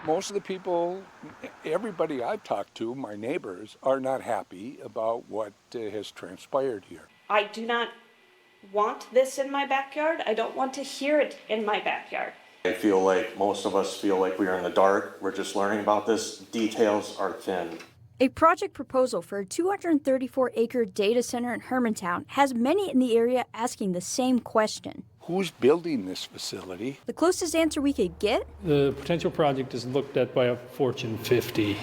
Most of the people, everybody I've talked to, my neighbors, are not happy about what has transpired here. I do not want this in my backyard. I don't want to hear it in my backyard. I feel like most of us feel like we are in the dark. We're just learning about this. Details are thin. A project proposal for a 234-acre data center in Hermantown has many in the area asking the same question. Who's building this facility? The closest answer we could get? The potential project is looked at by a Fortune 50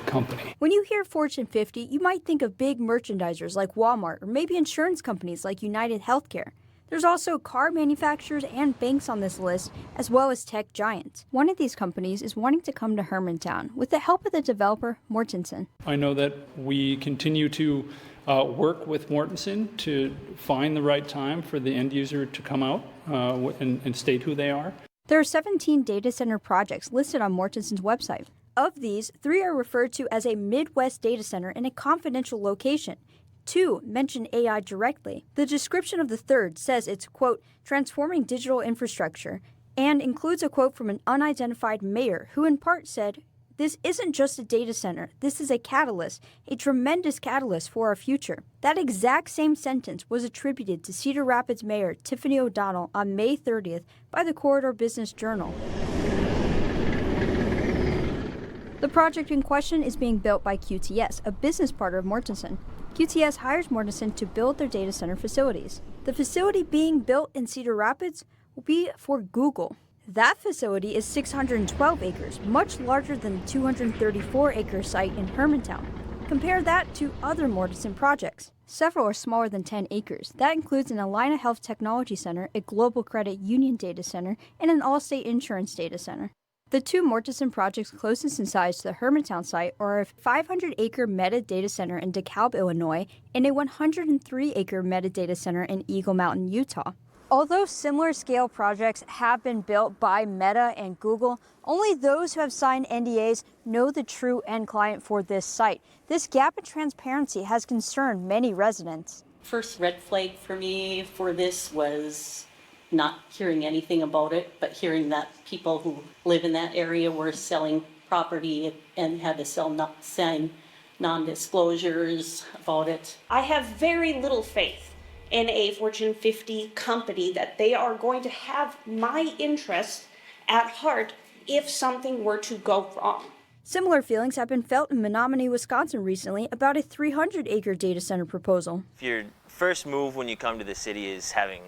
company. When you hear Fortune 50, you might think of big merchandisers like Walmart or maybe insurance companies like United Healthcare. There's also car manufacturers and banks on this list, as well as tech giants. One of these companies is wanting to come to Hermantown with the help of the developer, Mortensen. I know that we continue to work with Mortensen to find the right time for the end user to come out and state who they are. There are 17 data center projects listed on Mortensen's website. Of these, 3 are referred to as a Midwest data center in a confidential location. 2 mention AI directly. The description of the third says it's, quote, transforming digital infrastructure, and includes a quote from an unidentified mayor who in part said, this isn't just a data center, this is a catalyst, a tremendous catalyst for our future. That exact same sentence was attributed to Cedar Rapids Mayor Tiffany O'Donnell on May 30th by the Corridor Business Journal. The project in question is being built by QTS, a business partner of Mortensen. QTS hires Mortensen to build their data center facilities. The facility being built in Cedar Rapids will be for Google. That facility is 612 acres, much larger than the 234-acre site in Hermantown. Compare that to other Mortensen projects. Several are smaller than 10 acres. That includes an Allina Health Technology Center, a Global Credit Union data center, and an Allstate Insurance data center. The 2 Mortensen projects closest in size to the Hermantown site are a 500-acre Meta data center in DeKalb, Illinois, and a 103-acre Meta data center in Eagle Mountain, Utah. Although similar scale projects have been built by Meta and Google, only those who have signed NDAs know the true end client for this site. This gap in transparency has concerned many residents. First red flag for me for this was not hearing anything about it, but hearing that people who live in that area were selling property and had to sign non-disclosures about it. I have very little faith in a Fortune 50 company that they are going to have my interests at heart if something were to go wrong. Similar feelings have been felt in Menominee, Wisconsin recently about a 300-acre data center proposal. If your first move when you come to the city is having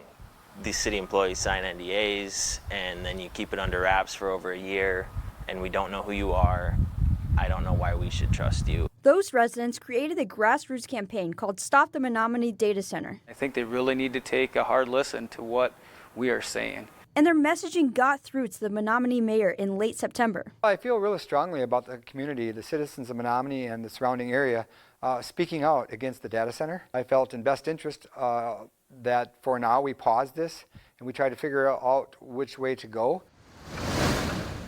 these city employees sign NDAs, and then you keep it under wraps for over a year, and we don't know who you are, I don't know why we should trust you. Those residents created a grassroots campaign called Stop the Menominee Data Center. I think they really need to take a hard listen to what we are saying. And their messaging got through to the Menominee mayor in late September. I feel really strongly about the community, the citizens of Menominee and the surrounding area, speaking out against the data center. I felt in best interest that for now we pause this and we try to figure out which way to go.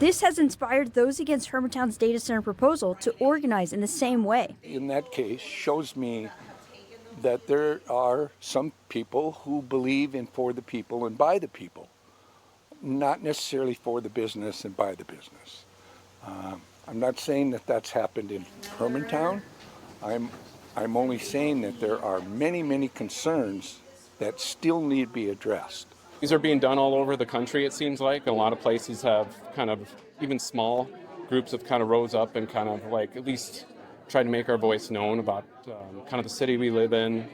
This has inspired those against Hermantown's data center proposal to organize in the same way. In that case, shows me that there are some people who believe in for the people and by the people, not necessarily for the business and by the business. I'm not saying that that's happened in Hermantown. I'm only saying that there are many, many concerns that still need to be addressed. These are being done all over the country, it seems like. A lot of places have kind of, even small groups have kind of rose up and kind of like at least tried to make our voice known about kind of the city we live in,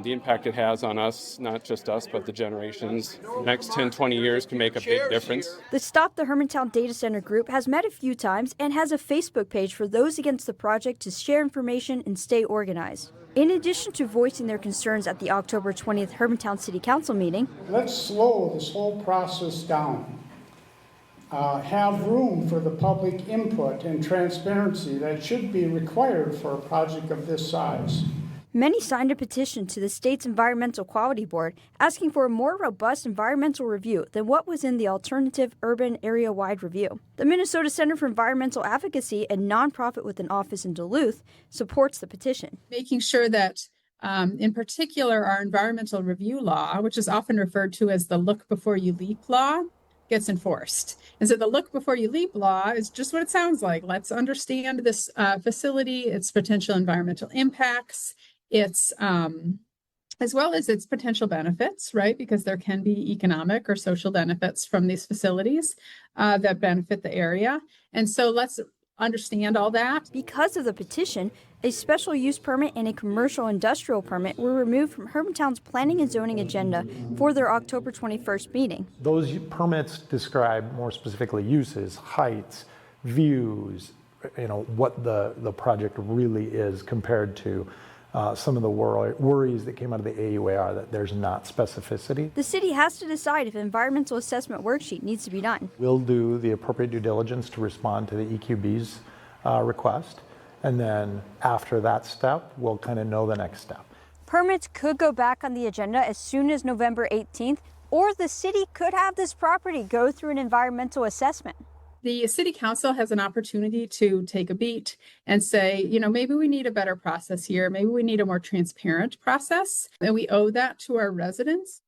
the impact it has on us, not just us, but the generations. The next 10, 20 years can make a big difference. The Stop the Hermantown Data Center group has met a few times and has a Facebook page for those against the project to share information and stay organized. In addition to voicing their concerns at the October 20th Hermantown City Council meeting, let's slow this whole process down. Have room for the public input and transparency that should be required for a project of this size. many signed a petition to the state's Environmental Quality Board asking for a more robust environmental review than what was in the alternative urban area-wide review. The Minnesota Center for Environmental Advocacy, a nonprofit with an office in Duluth, supports the petition. Making sure that, in particular, our environmental review law, which is often referred to as the look before you leap law, gets enforced. And so the look before you leap law is just what it sounds like. Let's understand this facility, its potential environmental impacts, its as well as its potential benefits, right? Because there can be economic or social benefits from these facilities that benefit the area. And so let's understand all that. Because of the petition, a special use permit and a commercial industrial permit were removed from Hermantown's planning and zoning agenda for their October 21st meeting. Those permits describe more specifically uses, heights, views, what the project really is compared to some of the worries that came out of the AUAR that there's not specificity. The city has to decide if an environmental assessment worksheet needs to be done. We'll do the appropriate due diligence to respond to the EQB's request. And then after that step, we'll kind of know the next step. Permits could go back on the agenda as soon as November 18th, or the city could have this property go through an environmental assessment. The city council has an opportunity to take a beat and say, maybe we need a better process here. Maybe we need a more transparent process. And we owe that to our residents.